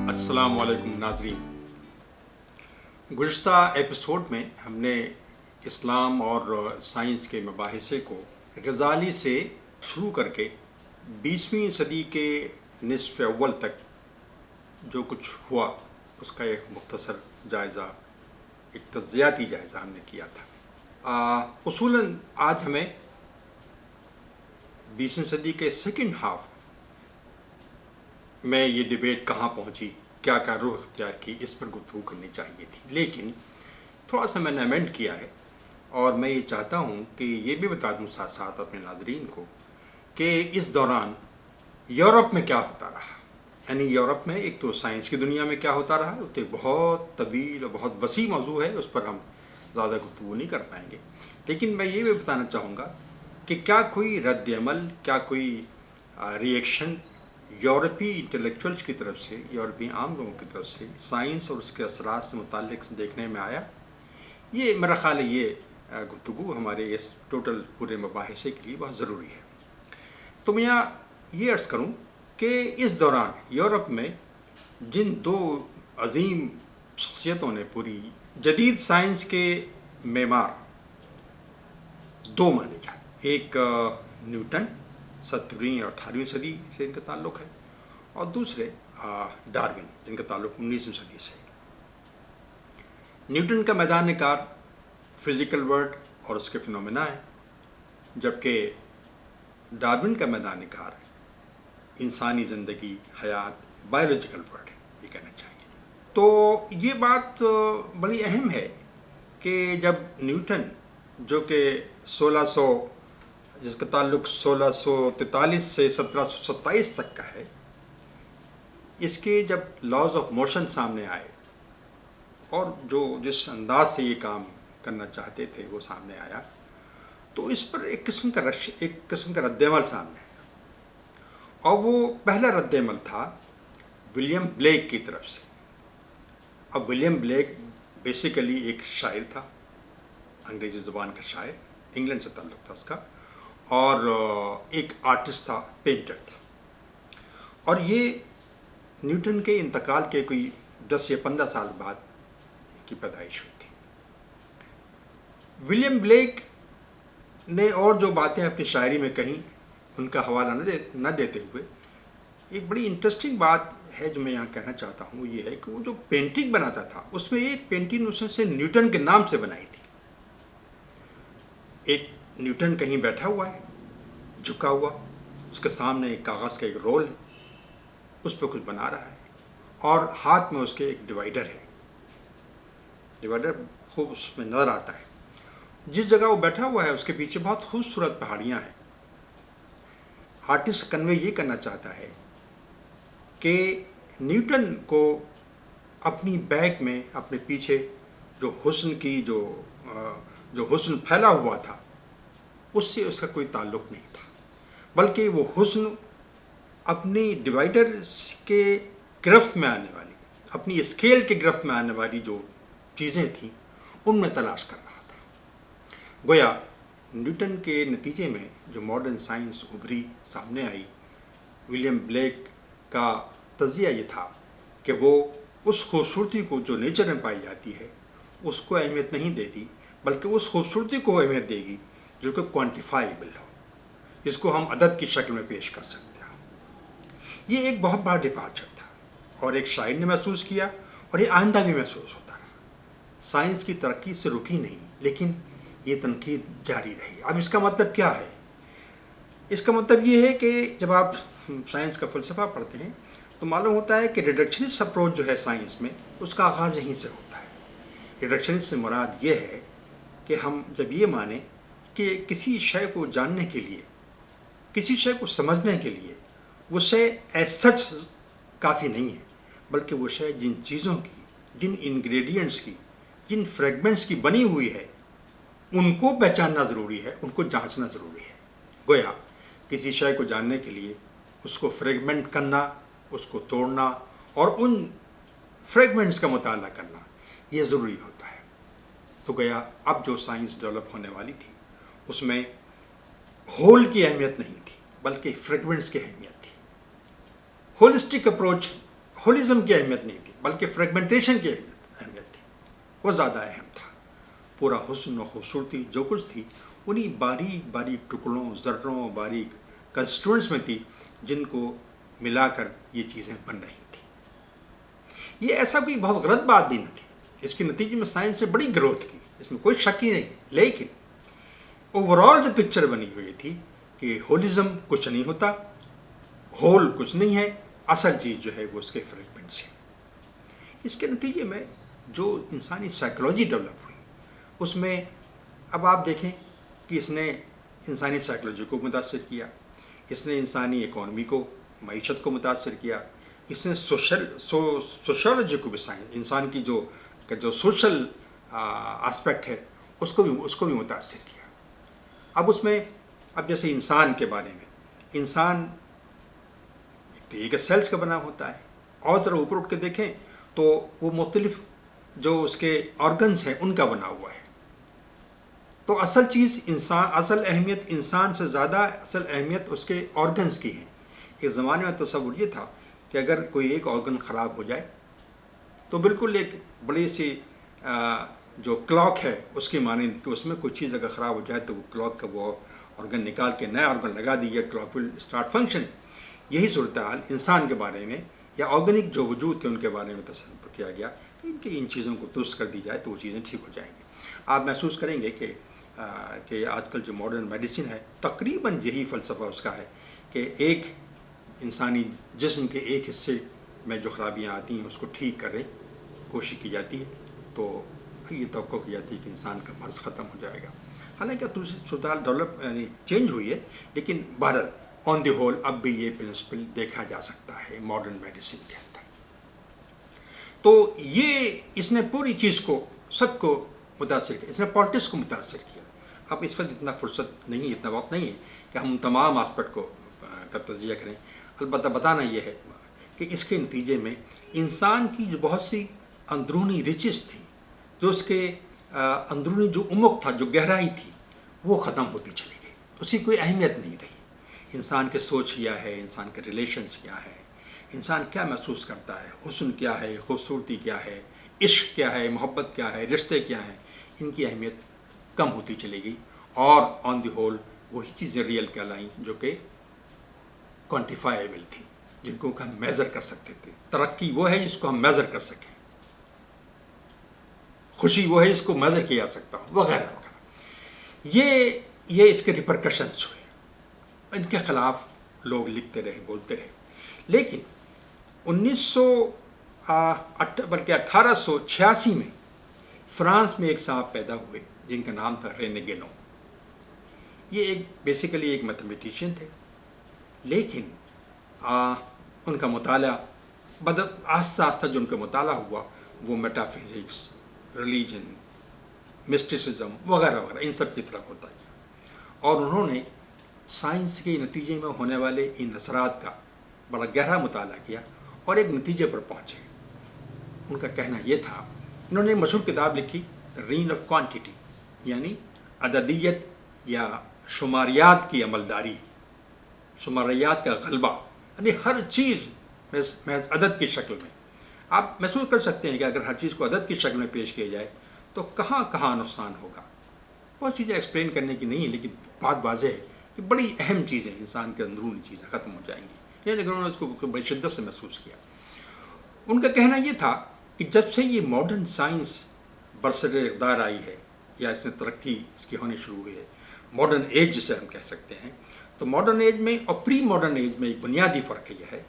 السلام علیکم ناظرین، گزشتہ ایپیسوڈ میں ہم نے اسلام اور سائنس کے مباحثے کو غزالی سے شروع کر کے 20ویں صدی کے نصف اول تک جو کچھ ہوا اس کا ایک مختصر جائزہ، ایک تجزیاتی جائزہ ہم نے کیا تھا۔ اصولاً آج ہمیں 20ویں صدی کے سیکنڈ ہاف میں یہ ڈیبیٹ کہاں پہنچی، کیا رخ اختیار کی، اس پر گفتگو کرنی چاہیے تھی، لیکن تھوڑا سا میں نے امینڈ کیا ہے اور میں یہ چاہتا ہوں کہ یہ بھی بتا دوں ساتھ ساتھ اپنے ناظرین کو کہ اس دوران یورپ میں کیا ہوتا رہا، یعنی یورپ میں ایک تو سائنس کی دنیا میں کیا ہوتا رہا، تو ایک بہت طویل اور بہت وسیع موضوع ہے، اس پر ہم زیادہ گفتگو نہیں کر پائیں گے، لیکن میں یہ بھی بتانا چاہوں گا کہ کیا کوئی رد عمل، کیا کوئی ری ایکشن یورپی انٹلیکچوئلس کی طرف سے، یورپی عام لوگوں کی طرف سے سائنس اور اس کے اثرات سے متعلق دیکھنے میں آیا۔ یہ میرا خیال ہے یہ گفتگو ہمارے اس ٹوٹل پورے مباحثے کے لیے بہت ضروری ہے۔ تو میں یہاں یہ عرض کروں کہ اس دوران یورپ میں جن دو عظیم شخصیتوں نے پوری جدید سائنس کے معمار دو مانے جائے، ایک نیوٹن 17ویں اور 18ویں صدی سے ان کا تعلق ہے، اور دوسرے ڈاروین جن کا تعلق 19ویں صدی سے۔ نیوٹن کا میدان کار فزیکل ورلڈ اور اس کے فنومینا ہے، جبکہ ڈاروین کا میدان کار انسانی زندگی، حیات، بایولوجیکل ورلڈ ہے، یہ کہنا چاہیے۔ تو یہ بات بڑی اہم ہے کہ جب نیوٹن جو کہ جس کا تعلق 1643 سے 1727 تک کا ہے، اس کے جب لاز آف موشن سامنے آئے اور جو جس انداز سے یہ کام کرنا چاہتے تھے وہ سامنے آیا، تو اس پر ایک قسم کا رد عمل سامنے آیا، اور وہ پہلا رد عمل تھا ولیم بلیک کی طرف سے۔ اب ولیم بلیک بیسیکلی ایک شاعر تھا، انگریزی زبان کا شاعر، انگلینڈ سے تعلق تھا اس کا، اور ایک آرٹسٹ تھا، پینٹر تھا، اور یہ نیوٹن کے انتقال کے کوئی 10 یا 15 سال بعد کی پیدائش ہوئی تھی۔ ولیم بلیک نے اور جو باتیں اپنی شاعری میں کہیں ان کا حوالہ نہ دیتے ہوئے ایک بڑی انٹرسٹنگ بات ہے جو میں یہاں کہنا چاہتا ہوں، وہ یہ ہے کہ وہ جو پینٹنگ بناتا تھا اس میں ایک پینٹنگ اس نے نیوٹن کے نام سے بنائی تھی۔ ایک نیوٹن کہیں بیٹھا ہوا ہے، جھکا ہوا، اس کے سامنے ایک کاغذ کا ایک رول ہے، اس پہ کچھ بنا رہا ہے، اور ہاتھ میں اس کے ایک ڈیوائڈر ہے، ڈیوائڈر خوب اس میں نظر آتا ہے۔ جس جگہ وہ بیٹھا ہوا ہے اس کے پیچھے بہت خوبصورت پہاڑیاں ہیں۔ آرٹسٹ کنوے یہ کرنا چاہتا ہے کہ نیوٹن کو اپنی بیک میں، اپنے پیچھے جو حسن کی جو حسن پھیلا ہوا تھا، اس سے اس کا کوئی تعلق نہیں تھا، بلکہ وہ حسن اپنی ڈیوائڈر کے گرفت میں آنے والی، اپنی اسکیل کے گرفت میں آنے والی جو چیزیں تھیں ان میں تلاش کر رہا تھا۔ گویا نیوٹن کے نتیجے میں جو ماڈرن سائنس ابھری، سامنے آئی، ولیم بلیک کا تجزیہ یہ تھا کہ وہ اس خوبصورتی کو جو نیچر میں پائی جاتی ہے اس کو اہمیت نہیں دیتی، بلکہ اس خوبصورتی کو اہمیت دے گی جو کہ کوانٹیفائیبل ہو، جس کو ہم عدد کی شکل میں پیش کر سکتے ہیں۔ یہ ایک بہت بڑا ڈپارچر تھا، اور ایک شاعر نے محسوس کیا، اور یہ آئندہ بھی محسوس ہوتا رہا۔ سائنس کی ترقی سے رکی نہیں، لیکن یہ تنقید جاری رہی۔ اب اس کا مطلب کیا ہے؟ اس کا مطلب یہ ہے کہ جب آپ سائنس کا فلسفہ پڑھتے ہیں تو معلوم ہوتا ہے کہ ریڈکشنسٹ اپروچ جو ہے سائنس میں، اس کا آغاز یہیں سے ہوتا ہے۔ ریڈکشنسٹ سے مراد یہ ہے کہ ہم جب یہ مانیں کہ کسی شے کو جاننے کے لیے، کسی شے کو سمجھنے کے لیے وہ شے ایز سچ کافی نہیں ہے، بلکہ وہ شے جن چیزوں کی، جن انگریڈینٹس کی، جن فریگمنٹس کی بنی ہوئی ہے، ان کو پہچاننا ضروری ہے، ان کو جانچنا ضروری ہے۔ گویا کسی شے کو جاننے کے لیے اس کو فریگمنٹ کرنا، اس کو توڑنا، اور ان فریگمنٹس کا مطالعہ کرنا یہ ضروری ہوتا ہے۔ تو گویا اب جو سائنس ڈیولپ ہونے والی تھی اس میں ہول کی اہمیت نہیں تھی بلکہ فریگمنٹس کی اہمیت تھی. ہولسٹک اپروچ ہولزم کی اہمیت نہیں تھی بلکہ فریگمنٹیشن کی اہمیت تھی، وہ زیادہ اہم تھا. پورا حسن و خوبصورتی جو کچھ تھی انہی باریک باریک ٹکڑوں، ذروں، باریک کنسٹیٹوئنٹس میں تھی جن کو ملا کر یہ چیزیں بن رہی تھیں. یہ ایسا کوئی بہت غلط بات بھی نہ تھی. اس کے نتیجے میں سائنس نے بڑی گروتھ کی، اس میں کوئی شک ہی نہیں ہے. لیکن اوور آل جو پکچر بنی ہوئی تھی کہ ہولزم کچھ نہیں ہوتا، ہول کچھ نہیں ہے، اصل چیز جو ہے وہ اس کے فریگمنٹس ہیں. اس کے نتیجے میں جو انسانی سائیکلوجی ڈیولپ ہوئی اس میں اب آپ دیکھیں کہ اس نے انسانی سائیکلوجی کو متاثر کیا، اس نے انسانی اکانومی کو، معیشت کو متاثر کیا، اس نے سوشولوجی کو بھی، انسان کی جو سوشل آسپیکٹ ہے اس کو بھی متاثر کیا. اب اس میں جیسے انسان کے بارے میں، انسان ایک سیلز کا بنا ہوتا ہے، اور ذرا اوپر اٹھ کے دیکھیں تو وہ مختلف جو اس کے آرگنز ہیں ان کا بنا ہوا ہے. تو اصل چیز اصل اہمیت انسان سے زیادہ اصل اہمیت اس کے آرگنز کی ہے. ایک زمانے میں تصور یہ تھا کہ اگر کوئی ایک آرگن خراب ہو جائے تو بالکل ایک بڑی سی جو کلاک ہے اس کی مانند کہ اس میں کوئی چیز اگر خراب ہو جائے تو وہ کلاک کا وہ آرگن نکال کے نیا آرگن لگا دیجیے، کلاک ول اسٹارٹ فنکشن. یہی صورتحال انسان کے بارے میں یا آرگنک جو وجود تھے ان کے بارے میں تصور کیا گیا کہ ان چیزوں کو درست کر دی جائے تو وہ چیزیں ٹھیک ہو جائیں گی. آپ محسوس کریں گے کہ آج کل جو ماڈرن میڈیسن ہے تقریباً یہی فلسفہ اس کا ہے کہ ایک انسانی جسم کے ایک حصے میں جو خرابیاں آتی ہیں اس کو ٹھیک کرنے کوشش کی جاتی ہے تو یہ توقع کی جاتی ہے کہ انسان کا مرض ختم ہو جائے گا. حالانکہ دوسری صورتحال ڈیولپ چینج ہوئی ہے، لیکن بہرحال آن دی ہول اب بھی یہ پرنسپل دیکھا جا سکتا ہے ماڈرن میڈیسن کے اندر. تو یہ اس نے پوری چیز کو سب کو متاثر کیا، اس نے پالیٹکس کو متاثر کیا. اب اس وقت اتنا فرصت نہیں ہے، اتنا وقت نہیں ہے کہ ہم تمام آسپیکٹ کا تجزیہ کریں. البتہ بتانا یہ ہے کہ اس کے نتیجے میں انسان کی جو بہت سی اندرونی ریچز تھی، جو اس کے اندرونی جو عمق تھا، جو گہرائی تھی، وہ ختم ہوتی چلی گئی. اس کی کوئی اہمیت نہیں رہی. انسان کے سوچ کیا ہے، انسان کے ریلیشنز کیا ہے، انسان کیا محسوس کرتا ہے، حسن کیا ہے، خوبصورتی کیا ہے، عشق کیا ہے، محبت کیا ہے، رشتے کیا ہیں، ان کی اہمیت کم ہوتی چلی گئی. اور آن دی ہول وہی چیزیں ریئل کہلائیں جو کہ کوانٹیفائیبل تھی، جن کو ہم میزر کر سکتے تھے. ترقی وہ ہے جس کو ہم میزر کر سکیں، خوشی وہ ہے جس کو میزر کیا جا سکتا ہو، وغیرہ وغیرہ. یہ اس کے ریپرکشنز ہوئے. ان کے خلاف لوگ لکھتے رہے، بولتے رہے. لیکن 1886 میں فرانس میں ایک صاحب پیدا ہوئے جن کا نام تھا رینے گیلوں. یہ بیسیکلی ایک میتھمیٹیشین تھے، لیکن ان کا مطالعہ آہستہ آہستہ جو ان کا مطالعہ ہوا وہ میٹا فزکس، ریلیجن، مسٹیسزم وغیرہ وغیرہ ان سب کی طرف ہوتا گیا. اور انہوں نے سائنس کے نتیجے میں ہونے والے ان اثرات کا بڑا گہرا مطالعہ کیا اور ایک نتیجے پر پہنچے. ان کا کہنا یہ تھا، انہوں نے مشہور کتاب لکھی رین آف کوانٹٹی، یعنی عددیت یا شماریات کی عملداری، شماریات کا غلبہ، یعنی ہر چیز محض عدد کی شکل میں. آپ محسوس کر سکتے ہیں کہ اگر ہر چیز کو عدد کی شکل میں پیش کیا جائے تو کہاں کہاں نقصان ہوگا. بہت چیزیں ایکسپلین کرنے کی نہیں ہے، لیکن بات واضح ہے کہ بڑی اہم چیزیں انسان کے اندرونی چیزیں ختم ہو جائیں گی. لیکن انہوں نے اس کو بڑی شدت سے محسوس کیا. ان کا کہنا یہ تھا کہ جب سے یہ ماڈرن سائنس برسر اقدار آئی ہے یا اس نے ترقی اس کی ہونی شروع ہوئی ہے، ماڈرن ایج جسے ہم کہہ سکتے ہیں، تو ماڈرن ایج میں اور پری ماڈرن ایج میں ایک بنیادی فرق یہ ہے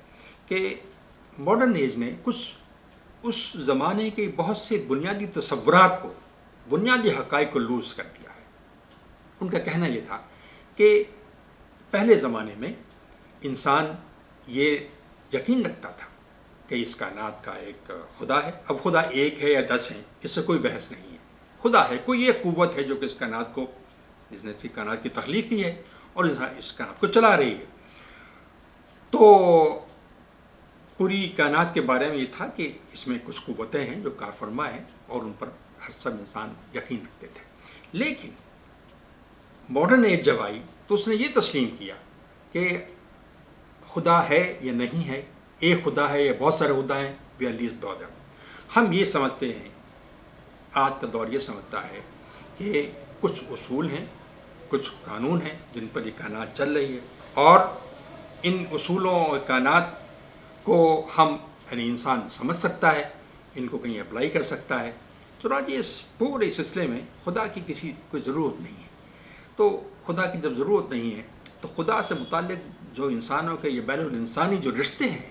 کہ ماڈرن ایج نے کچھ اس زمانے کے بہت سے بنیادی تصورات کو، بنیادی حقائق کو لوز کر دیا ہے. ان کا کہنا یہ تھا کہ پہلے زمانے میں انسان یہ یقین رکھتا تھا کہ اس کائنات کا ایک خدا ہے. اب خدا ایک ہے یا 10 ہیں اس سے کوئی بحث نہیں ہے. خدا ہے، کوئی ایک قوت ہے جو کہ اس کائنات کو، اس نے اس کائنات کی تخلیق کی ہے اور اس کائنات کو چلا رہی ہے. تو پوری کائنات کے بارے میں یہ تھا کہ اس میں کچھ قوتیں ہیں جو کار فرما ہیں اور ان پر ہر سب انسان یقین رکھتے تھے. لیکن ماڈرن ایج جب آئی تو اس نے یہ تسلیم کیا کہ خدا ہے یا نہیں ہے، ایک خدا ہے یا بہت سارے خدا ہیں، وی آر لیسٹ بادر. ہم یہ سمجھتے ہیں، آج کا دور یہ سمجھتا ہے کہ کچھ اصول ہیں، کچھ قانون ہیں جن پر یہ کائنات چل رہی ہے، اور ان اصولوں اور کائنات کو ہم یعنی انسان سمجھ سکتا ہے، ان کو کہیں اپلائی کر سکتا ہے. چنانچہ اس پورے سلسلے میں خدا کی کسی کوئی ضرورت نہیں ہے. تو خدا کی جب ضرورت نہیں ہے تو خدا سے متعلق جو انسانوں کے یہ بین الانسانی جو رشتے ہیں،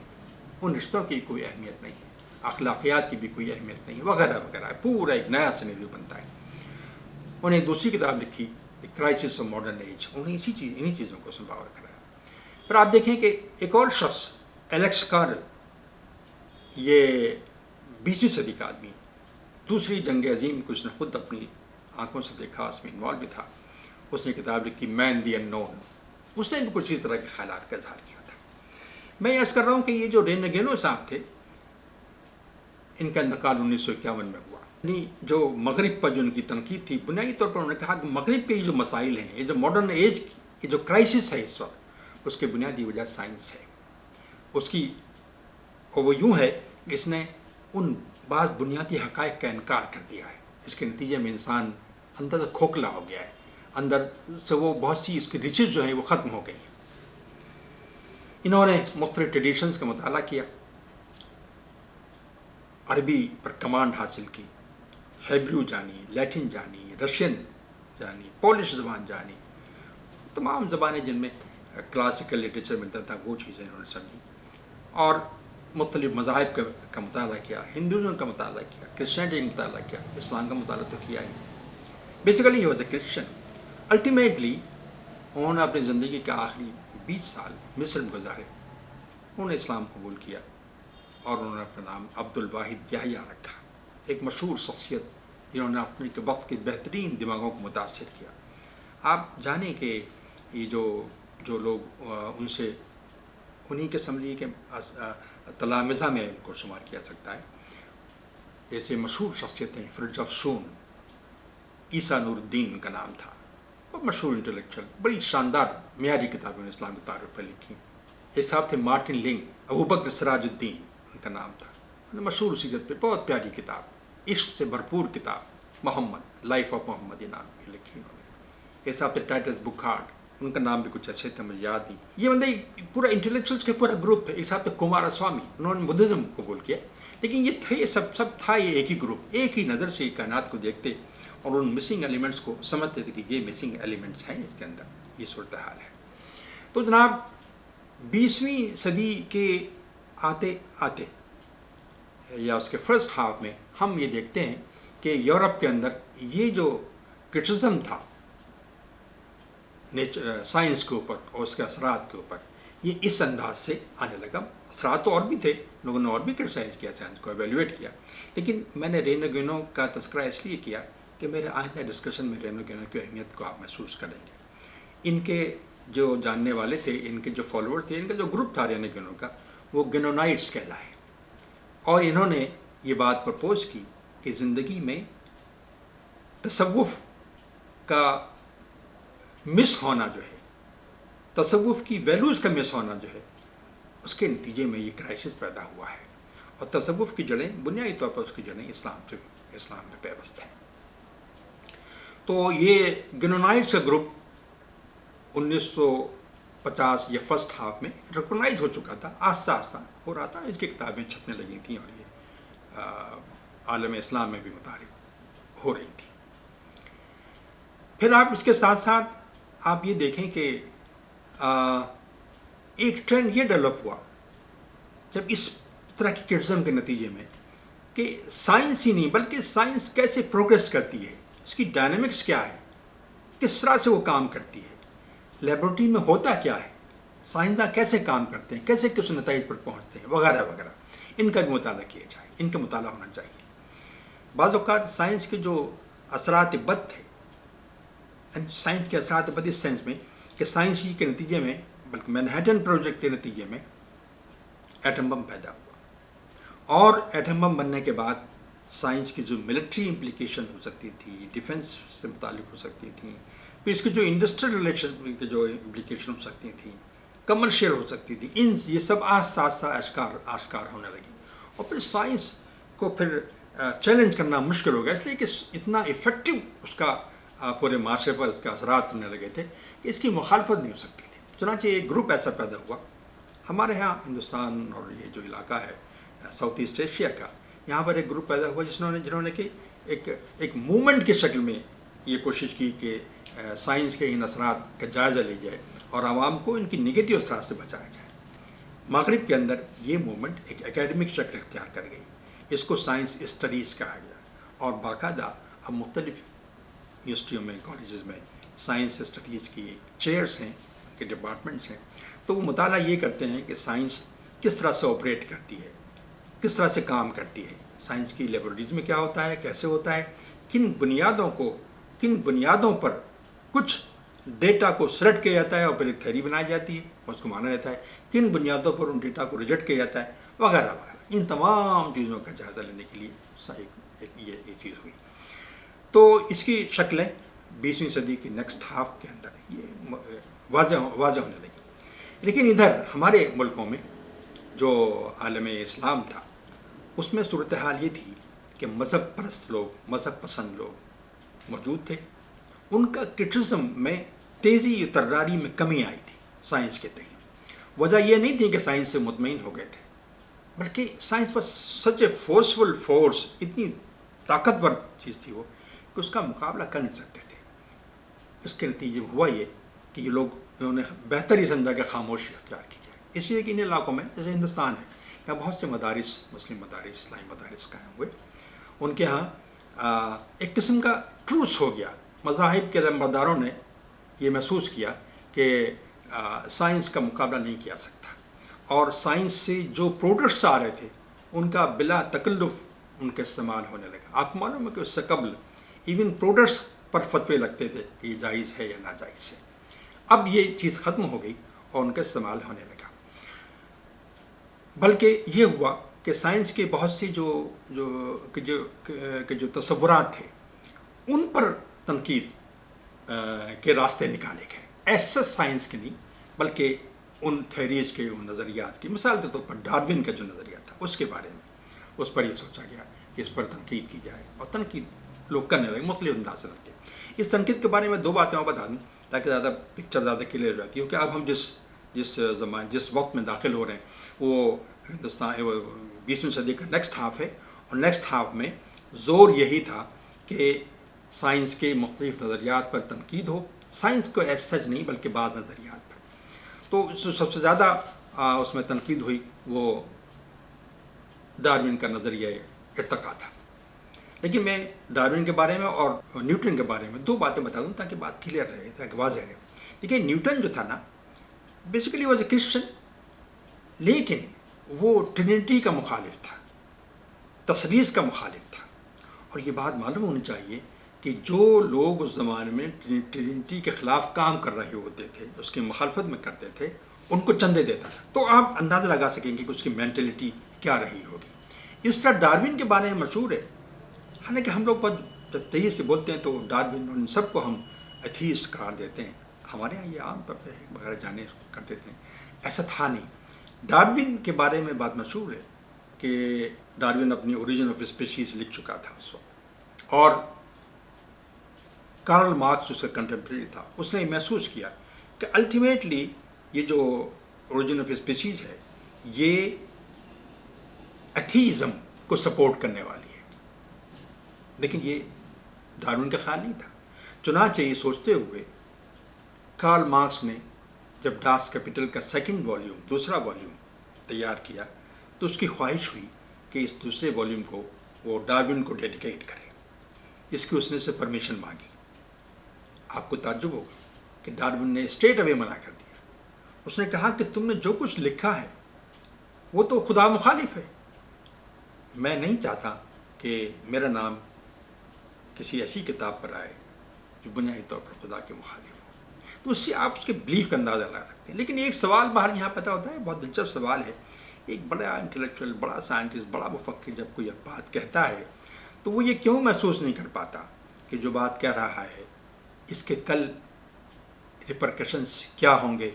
ان رشتوں کی کوئی اہمیت نہیں ہے، اخلاقیات کی بھی کوئی اہمیت نہیں، وغیرہ وغیرہ. پورا ایک نیا سینیریو بنتا ہے. انہوں نے ایک دوسری کتاب لکھی، کرائسس آف ماڈرن ایج. انہوں نے انہی چیزوں کو سنبھال رکھا ہے. پھر آپ دیکھیں کہ ایک اور شخص الیکس کارل، یہ 20ویں صدی کا آدمی، دوسری جنگ عظیم کو اس نے خود اپنی آنکھوں سے دیکھا، اس میں انوالو بھی تھا. اس نے کتاب لکھی مین دی ان نون. اس نے بھی کچھ اس طرح کے خیالات کا اظہار کیا تھا. میں عرض کر رہا ہوں کہ یہ جو رینگینو صاحب تھے، ان کا انتقال 1951 میں ہوا. یعنی جو مغرب پر جو ان کی تنقید تھی، بنیادی طور پر انہوں نے کہا کہ مغرب کے یہ جو مسائل ہیں، یہ جو ماڈرن ایج کی جو کرائسس ہے اس وقت، اس کے بنیادی وجہ سائنس ہے. اس کی اور وہ یوں ہے کہ اس نے ان بعض بنیادی حقائق کا انکار کر دیا ہے. اس کے نتیجے میں انسان اندر سے کھوکھلا ہو گیا ہے، اندر سے وہ بہت سی اس کی ریچز جو ہیں وہ ختم ہو گئی ہیں. انہوں نے مختلف ٹریڈیشنز کا مطالعہ کیا، عربی پر کمانڈ حاصل کی، ہیبریو جانی، لیٹن جانی، رشین جانی، پولش زبان جانی، تمام زبانیں جن میں کلاسیکل لٹریچر ملتا تھا وہ چیزیں انہوں نے سمجھی. اور مختلف مذاہب کا مطالعہ کیا، ہندوازم کا مطالعہ کیا، کرسچینٹی کا مطالعہ کیا، اسلام کا مطالعہ تو کیا ہی. Basically he was a Christian. Ultimately انہوں نے اپنی زندگی کے آخری 20 سال مصر میں گزارے. انہوں نے اسلام قبول کیا اور انہوں نے اپنا نام عبد الواحد یحییٰ رکھا. ایک مشہور شخصیت جنہوں نے اپنے وقت کے بہترین دماغوں کو متاثر کیا. آپ جانیں کہ یہ جو لوگ ان سے انہی کے سمجھیے کہ تلامذہ میں ان کو شمار کیا سکتا ہے، جیسے مشہور شخصیتیں فرجف سون، عیسیٰ نور الدین ان کا نام تھا، بہت مشہور انٹلیکچوئل، بڑی شاندار معیاری کتابیں نے اسلام کے تعارف پر لکھی. ایک صاحب تھے مارٹن لنگ، ابو بکر سراج الدین ان کا نام تھا، مشہور سیرت پہ بہت پیاری کتاب، عشق سے بھرپور کتاب، محمد لائف آف محمد یہ نام کی لکھی انہوں نے. ایک صاحب تھے ٹائٹس بکہارٹ، ان کا نام بھی کچھ ایسے تھے مجھے یاد نہیں. یہ بندے پورا انٹلیکچوئلس کے پورا گروپ تھے. ایک صاحب تھے کمارا سوامی، انہوں نے بدھزم قبول کیا. لیکن یہ تھے سب تھا یہ ایک ہی گروپ، ایک ہی نظر سے کائنات کو دیکھتے اور ان مسنگ ایلیمنٹس کو سمجھتے تھے کہ یہ مسنگ ایلیمنٹس ہیں اس کے اندر، یہ صورتحال ہے. تو جناب 20ویں صدی کے آتے آتے یا اس کے فرسٹ ہاف میں ہم یہ دیکھتے ہیں کہ یورپ کے اندر یہ جو کرٹیسزم تھا سائنس کے اوپر اور اس کے اثرات کے اوپر، یہ اس انداز سے آنے لگا. اثرات تو اور بھی تھے، لوگوں نے اور بھی کرٹیسائز کیا سائنس کو، ایویلویٹ کیا. لیکن میں نے رینگینو کا تذکرہ اس لیے کیا کہ میرے آئندہ ڈسکشن میں رینگینو کی اہمیت کو آپ محسوس کریں گے. ان کے جو جاننے والے تھے، ان کے جو فالوور تھے، ان کا جو گروپ تھا رینگینو کا، وہ گینونائٹس کہلائے. اور انہوں نے یہ بات پرپوز کی کہ زندگی میں تصوف کا مس ہونا جو ہے، تصوف کی ویلیوز کا مس ہونا جو ہے، اس کے نتیجے میں یہ کرائسس پیدا ہوا ہے. اور تصوف کی جڑیں بنیادی طور پر اس کی جڑیں اسلام میں پیوست ہیں. تو یہ گینونائٹس کا گروپ 1950 یا فرسٹ ہاف میں ریکگنائز ہو چکا تھا، آہستہ آہستہ ہو رہا تھا. ان کی کتابیں چھپنے لگی تھیں اور یہ عالم اسلام میں بھی متعارف ہو رہی تھی. پھر آپ اس کے ساتھ ساتھ آپ یہ دیکھیں کہ ایک ٹرینڈ یہ ڈیولپ ہوا جب اس طرح کی کرٹیسزم کے نتیجے میں کہ سائنس ہی نہیں بلکہ سائنس کیسے پروگریس کرتی ہے، اس کی ڈائنامکس کیا ہے، کس طرح سے وہ کام کرتی ہے، لیبورٹری میں ہوتا کیا ہے، سائنسداں کیسے کام کرتے ہیں، کیسے کس نتائج پر پہنچتے ہیں، وغیرہ وغیرہ. ان کا بھی مطالعہ کیا جائے، ان کا مطالعہ ہونا چاہیے. بعض اوقات سائنس کے جو اثرات بد تھے، سائنس کے اثرات بد اس سینس میں کہ سائنس ہی کے نتیجے میں، بلکہ مینہٹن پروجیکٹ کے نتیجے میں ایٹم بم پیدا ہوا. اور ایٹم بم بننے کے بعد سائنس کی جو ملٹری امپلیکیشن ہو سکتی تھی، ڈیفنس سے متعلق ہو سکتی تھیں، پھر اس کی جو انڈسٹریل ریلیشن کی جو امپلیکیشن ہو سکتی تھیں، کمرشیل ہو سکتی تھی، یہ سب آہستہ آہستہ آشکار ہونے لگی. اور پھر سائنس کو پھر چیلنج کرنا مشکل ہو گیا، اس لیے کہ اتنا افیکٹو اس کا پورے معاشرے پر اس کے اثرات ہونے لگے تھے کہ اس کی مخالفت نہیں ہو سکتی تھی. چنانچہ ایک گروپ ایسا پیدا ہوا ہمارے ہاں ہندوستان اور یہ جو علاقہ ہے ساؤتھ ایسٹ ایشیا کا، یہاں پر ایک گروپ پیدا ہوا جنہوں نے کہ ایک موومنٹ کی شکل میں یہ کوشش کی کہ سائنس کے ان اثرات کا جائزہ لی جائے اور عوام کو ان کی نگیٹو اثرات سے بچایا جائے. مغرب کے اندر یہ موومنٹ ایک اکیڈمک شکل اختیار کر گئی، اس کو سائنس اسٹڈیز کہا گیا، اور باقاعدہ اب مختلف یونیورسٹیوں میں، کالجز میں سائنس اسٹڈیز کی چیئرس ہیں، ان کے ڈپارٹمنٹس ہیں. تو وہ مطالعہ یہ کرتے ہیں کہ سائنس کس طرح سے آپریٹ کرتی ہے، کس طرح سے کام کرتی ہے، سائنس کی لیبارٹریز میں کیا ہوتا ہے، کیسے ہوتا ہے، کن بنیادوں پر کچھ ڈیٹا کو سلیکٹ کیا جاتا ہے اور پھر ایک تھیوری بنائی جاتی ہے اور اس کو مانا جاتا ہے، کن بنیادوں پر ان ڈیٹا کو ریجیکٹ کیا جاتا ہے، وغیرہ وغیرہ. ان تمام چیزوں کا جائزہ لینے کے لیے یہ چیز ہوئی. تو اس کی شکلیں 20ویں صدی کی نیکسٹ ہاف کے اندر یہ واضح ہونے لگی. لیکن ادھر ہمارے ملکوں میں جو عالم اسلام تھا اس میں صورتحال یہ تھی کہ مذہب پرست لوگ، مذہب پسند لوگ موجود تھے. ان کا کرٹیسزم میں تیزی تراری میں کمی آئی تھی سائنس کے تئیں. وجہ یہ نہیں تھی کہ سائنس سے مطمئن ہو گئے تھے، بلکہ science was such a forceful force, اتنی طاقتور چیز تھی وہ کہ اس کا مقابلہ کر نہیں سکتے تھے. اس کے نتیجے میں ہوا یہ کہ یہ لوگ انہوں نے بہتر ہی سمجھا کہ خاموشی اختیار کی جائے. اس لیے کہ ان علاقوں میں جیسے ہندوستان ہے، یہاں بہت سے مدارس، مسلم مدارس، اسلامی مدارس قائم ہوئے. ان کے ہاں ایک قسم کا ٹروس ہو گیا. مذاہب کے علمبرداروں نے یہ محسوس کیا کہ سائنس کا مقابلہ نہیں کیا سکتا، اور سائنس سے جو پروڈکٹس آ رہے تھے ان کا بلا تکلف ان کا استعمال ہونے لگا. آپ کو معلوم ہے کہ اس سے قبل ایون پروڈکٹس پر فتوے لگتے تھے کہ یہ جائز ہے یا ناجائز ہے. اب یہ چیز ختم ہو گئی اور ان کا استعمال ہونے لگا. بلکہ یہ ہوا کہ سائنس کے بہت سی جو تصورات تھے ان پر تنقید کے راستے نکالے گئے. ایسا سائنس کے نہیں، بلکہ ان تھیریز کے، ان نظریات کی. مثال کے طور پر ڈارون کا جو نظریہ تھا اس کے بارے میں اس پر یہ سوچا گیا کہ اس پر تنقید کی جائے، اور تنقید لوگ کرنے لگے مختلف انداز سے. اس تنقید کے بارے میں دو باتیں اور بتا دوں تاکہ زیادہ پکچر زیادہ کلیئر ہو جاتی ہے کہ اب ہم جس وقت میں داخل ہو رہے ہیں وہ ہندوستان 20ویں صدی کا نیکسٹ ہاف ہے، اور نیکسٹ ہاف میں زور یہی تھا کہ سائنس کے مختلف نظریات پر تنقید ہو. سائنس کو ایز سچ نہیں بلکہ بعض نظریات پر. تو سب سے زیادہ اس میں تنقید ہوئی وہ ڈارون کا نظریہ ارتقاء تھا. لیکن میں ڈارون کے بارے میں اور نیوٹن کے بارے میں دو باتیں بتا دوں تاکہ بات کلیئر رہے، تاکہ واضح رہے. دیکھیے نیوٹن جو تھا نا، بیسیکلی واز اے کرسچن، لیکن وہ ٹرینٹی کا مخالف تھا، تثلیث کا مخالف تھا. اور یہ بات معلوم ہونی چاہیے کہ جو لوگ اس زمانے میں ٹرینٹی کے خلاف کام کر رہے ہوتے تھے، اس کی مخالفت میں کرتے تھے، ان کو چندے دیتا تھا. تو آپ اندازہ لگا سکیں گے کہ اس کی مینٹلٹی کیا رہی ہوگی. اس طرح ڈارون کے بارے میں مشہور ہے. حالانکہ ہم لوگ بہت جب تیزی سے بولتے ہیں تو ڈارون ان سب کو ہم ایتھیسٹ قرار دیتے ہیں. ہمارے یہاں یہ عام طور پہ بغیر جانے کر دیتے ہیں. ایسا تھا نہیں. ڈارون کے بارے میں بات مشہور ہے کہ ڈارون اپنی اوریجن آف اسپیشیز لکھ چکا تھا اس وقت، اور کارل مارکس اس کا کنٹمپریری تھا. اس نے محسوس کیا کہ الٹیمیٹلی یہ جو اوریجن آف اسپیشیز ہے یہ ایتھیزم کو سپورٹ کرنے والی ہے. لیکن یہ ڈارون کا خیال نہیں تھا. چنانچہ یہ سوچتے ہوئے کارل مارکس نے جب ڈاس کیپٹل کا سیکنڈ والیوم، دوسرا والیوم تیار کیا تو اس کی خواہش ہوئی کہ اس دوسرے والیوم کو وہ ڈارون کو ڈیڈیکیٹ کرے. اس کی اس نے سے پرمیشن مانگی. آپ کو تعجب ہوگا کہ ڈارون نے اسٹریٹ اوے منع کر دیا. اس نے کہا کہ تم نے جو کچھ لکھا ہے وہ تو خدا مخالف ہے. میں نہیں چاہتا کہ میرا نام کسی ایسی کتاب پر آئے جو بنیادی طور پر خدا کے مخالف ہو. تو اس سے آپ اس کے بلیف کا اندازہ لگا سکتے ہیں. لیکن ایک سوال باہر یہاں پیدا ہوتا ہے، بہت دلچسپ سوال ہے. ایک بڑا انٹلیکچوئل، بڑا سائنٹسٹ، بڑا مفکر جب کوئی بات کہتا ہے تو وہ یہ کیوں محسوس نہیں کر پاتا کہ جو بات کہہ رہا ہے اس کے کل ریپرکشنس کیا ہوں گے،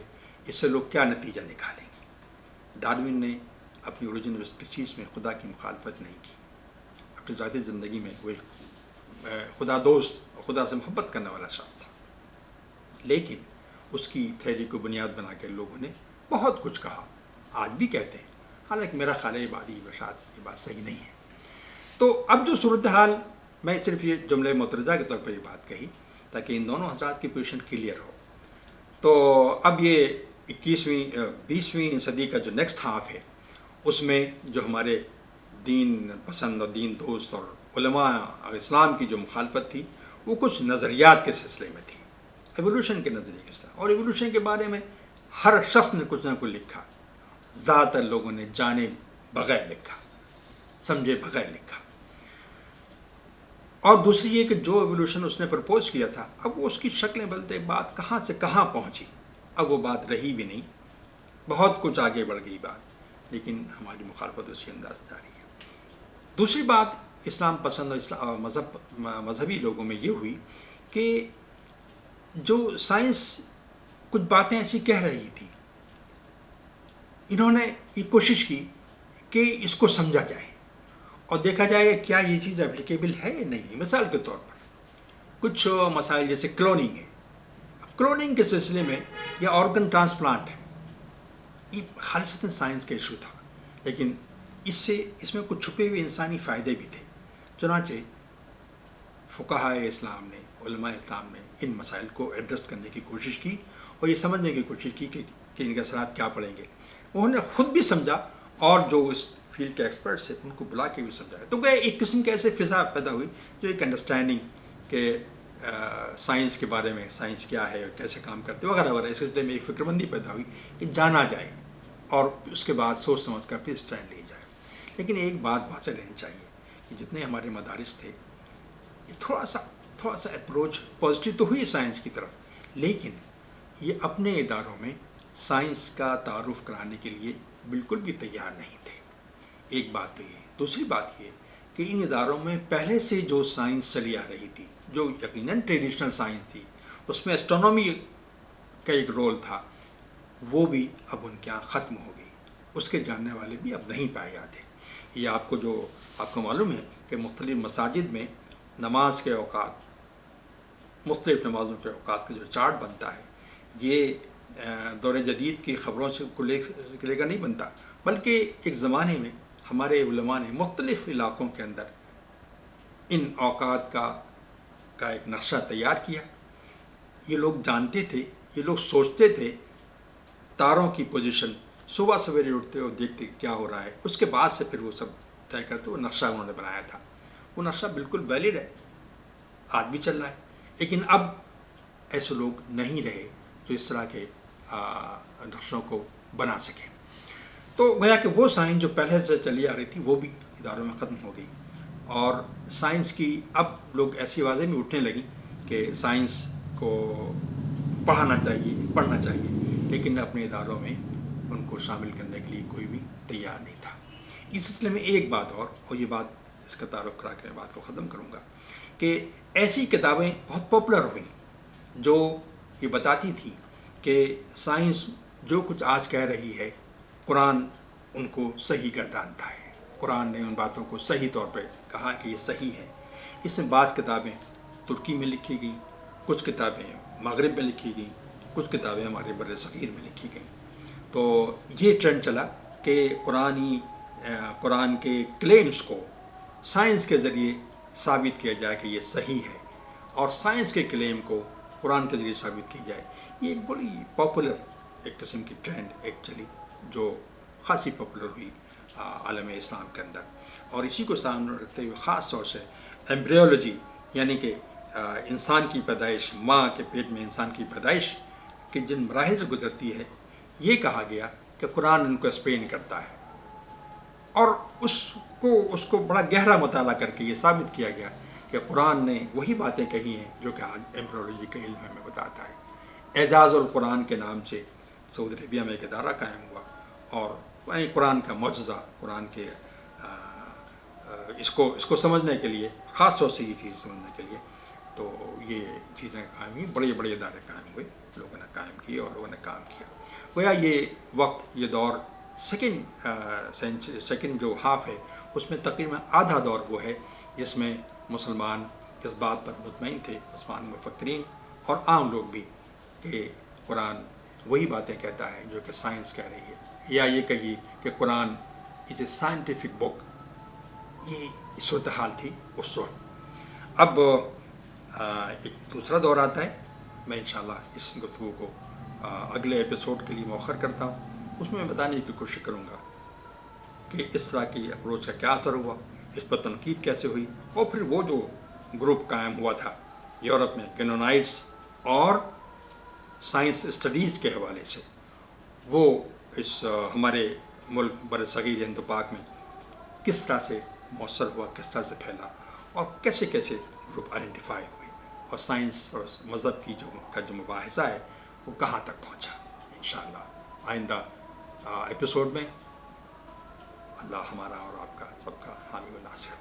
اس سے لوگ کیا نتیجہ نکالیں گے۔ ڈارون نے اپنی اوریجن آف اسپیشیز میں خدا کی مخالفت نہیں کی، اپنی ذاتی زندگی میں وہ خدا دوست، خدا سے محبت کرنے والا شخص تھا، لیکن اس کی تھیوری کو بنیاد بنا کے لوگوں نے بہت کچھ کہا، آج بھی کہتے ہیں، حالانکہ میرا خیال ہے یہ بات صحیح نہیں ہے۔ تو اب جو صورتحال، میں صرف یہ جملے مترجہ کے طور پر یہ بات کہی تاکہ ان دونوں حضرات کی پوزیشن کلیئر ہو۔ تو اب یہ 20ویں صدی کا جو نیکسٹ ہاف ہے، اس میں جو ہمارے دین پسند اور دین دوست اور علماء اور اسلام کی جو مخالفت تھی، وہ کچھ نظریات کے سلسلے میں تھی، ایوولوشن کے نظریے کے سلسلے، اور ایوولوشن کے بارے میں ہر شخص نے کچھ نہ کچھ لکھا، زیادہ تر لوگوں نے جانے بغیر لکھا، سمجھے بغیر لکھا۔ اور دوسری یہ کہ جو ایوولوشن اس نے پرپوز کیا تھا، اب وہ اس کی شکلیں بدلتے، بات کہاں سے کہاں پہنچی، اب وہ بات رہی بھی نہیں، بہت کچھ آگے بڑھ گئی بات، لیکن ہماری مخالفت اسی انداز جاری ہے۔ دوسری بات اسلام پسند اور مذہبی لوگوں میں یہ ہوئی کہ جو سائنس کچھ باتیں ایسی کہہ رہی تھی، انہوں نے یہ کوشش کی کہ اس کو سمجھا جائے اور دیکھا جائے کیا یہ چیز اپلیکیبل ہے یا نہیں۔ مثال کے طور پر کچھ مسائل جیسے کلوننگ ہے، اب کلوننگ کے سلسلے میں یا آرگن ٹرانسپلانٹ ہے، یہ خالصتاً سائنس کا ایشو تھا، لیکن اس میں کچھ چھپے ہوئے انسانی فائدے بھی تھے، چنانچہ فقہائے اسلام نے، علماء اسلام نے ان مسائل کو ایڈریس کرنے کی کوشش کی اور یہ سمجھنے کی کوشش کی کہ ان کے اثرات کیا پڑیں گے۔ انہوں نے خود بھی سمجھا اور جو اس فیلڈ کے ایکسپرٹس ہیں ان کو بلا کے بھی سمجھایا، تو گئے ایک قسم کے ایسے فضا پیدا ہوئی جو ایک انڈرسٹینڈنگ کہ سائنس کے بارے میں، سائنس کیا ہے اور کیسے کام کرتے وغیرہ وغیرہ، اس سلسلے میں ایک فکر مندی پیدا ہوئی کہ جانا جائے اور اس کے بعد سوچ سمجھ کر پھر اسٹینڈ لی جائے۔ لیکن ایک بات واضح رہنی چاہیے کہ جتنے ہمارے مدارس تھے، یہ تھوڑا سا اپروچ پازیٹیو تو ہوئی سائنس کی طرف، لیکن یہ اپنے اداروں میں سائنس کا تعارف کرانے کے لیے بالکل بھی تیار نہیں تھے۔ ایک بات تو یہ، دوسری بات یہ کہ ان اداروں میں پہلے سے جو سائنس چلی آ رہی تھی، جو یقیناً ٹریڈیشنل سائنس تھی، اس میں اسٹرونومی کا ایک رول تھا، وہ بھی اب ان کے یہاں ختم ہو گئی، اس کے جاننے والے بھی اب نہیں پائے جاتے۔ یہ آپ کو معلوم ہے کہ مختلف مساجد میں نماز کے اوقات، مختلف نمازوں کے اوقات کا جو چارٹ بنتا ہے، یہ دور جدید کی خبروں سے لے کر نہیں بنتا، بلکہ ایک زمانے میں ہمارے علماء نے مختلف علاقوں کے اندر ان اوقات کا ایک نقشہ تیار کیا۔ یہ لوگ جانتے تھے، یہ لوگ سوچتے تھے، تاروں کی پوزیشن، صبح سویرے اٹھتے اور دیکھتے کیا ہو رہا ہے، اس کے بعد سے پھر وہ سب طے کرتے، وہ نقشہ انہوں نے بنایا تھا۔ وہ نقشہ بالکل ویلڈ ہے، آج بھی چل رہا ہے، لیکن اب ایسے لوگ نہیں رہے جو اس طرح کے نقشوں کو بنا سکیں۔ تو گویا کہ وہ سائنس جو پہلے سے چلی آ رہی تھی وہ بھی اداروں میں ختم ہو گئی، اور سائنس کی اب لوگ ایسی آوازیں بھی اٹھنے لگیں کہ سائنس کو پڑھنا چاہیے، لیکن اپنے اداروں میں ان کو شامل کرنے کے لیے کوئی بھی تیار نہیں تھا۔ اس سلسلے میں ایک بات اور یہ بات اس کا تعارف کرا کے میں بات کو ختم کروں گا کہ ایسی کتابیں بہت پاپولر ہوئیں جو یہ بتاتی تھی کہ سائنس جو کچھ آج کہہ رہی ہے، قرآن ان کو صحیح گردانتا ہے، قرآن نے ان باتوں کو صحیح طور پہ کہا کہ یہ صحیح ہے۔ اس میں بعض کتابیں ترکی میں لکھی گئیں، کچھ کتابیں مغرب میں لکھی گئیں، کچھ کتابیں ہمارے بر صغیر میں لکھی گئیں۔ تو یہ ٹرینڈ چلا کہ قرآن کے کلیمز کو سائنس کے ذریعے ثابت کیا جائے کہ یہ صحیح ہے، اور سائنس کے کلیم کو قرآن کے ذریعے ثابت کی جائے۔ یہ ایک بڑی پاپولر ایک قسم کی ٹرینڈ ایک چلی جو خاصی پاپولر ہوئی عالم اسلام کے اندر، اور اسی کو سامنے رکھتے ہوئے خاص طور سے ایمبریولوجی، یعنی کہ انسان کی پیدائش، ماں کے پیٹ میں انسان کی پیدائش کے جن مراحل سے گزرتی ہے، یہ کہا گیا کہ قرآن ان کو ایکسپلین کرتا ہے، اور اس کو بڑا گہرا مطالعہ کر کے یہ ثابت کیا گیا کہ قرآن نے وہی باتیں کہی ہیں جو کہ آج ایمبریولوجی کا علم ہمیں بتاتا ہے۔ اعجاز القرآن کے نام سے سعودی عربیہ میں ایک ادارہ قائم ہوا، اور قرآن کا معجزہ، قرآن کے اس کو سمجھنے کے لیے، خاص طور سے یہ چیز سمجھنے کے لیے تو یہ چیزیں قائم ہوئی، بڑے بڑے ادارے قائم ہوئے، لوگوں نے قائم کیے اور لوگوں نے کام کیا. گویا یہ وقت، یہ دور سیکنڈ جو ہاف ہے اس میں تقریباً آدھا دور وہ ہے جس میں مسلمان اس بات پر مطمئن تھے، مسلمان مفکرین اور عام لوگ بھی، کہ قرآن وہی باتیں کہتا ہے جو کہ سائنس کہہ رہی ہے، یا یہ کہیے کہ قرآن از اے سائنٹیفک بک. یہ صورتحال تھی اس وقت. اب ایک دوسرا دور آتا ہے، میں انشاءاللہ اس گفتگو کو اگلے ایپیسوڈ کے لیے مؤخر کرتا ہوں. اس میں بتانے کی کوشش کروں گا کہ اس طرح کی اپروچ کا کیا اثر ہوا، اس پر تنقید کیسے ہوئی، اور پھر وہ جو گروپ قائم ہوا تھا یورپ میں کینونائٹس اور سائنس اسٹڈیز کے حوالے سے، وہ اس ہمارے ملک بر صغیر ہند و پاک میں کس طرح سے مؤثر ہوا، کس طرح سے پھیلا، اور کیسے کیسے گروپ آئیڈینٹیفائی ہوئے، اور سائنس اور مذہب کی جو مباحثہ ہے وہ کہاں تک پہنچا. انشاءاللہ آئندہ ایپیسوڈ میں اللہ ہمارا اور آپ کا سب کا حامی و ناصر ہو.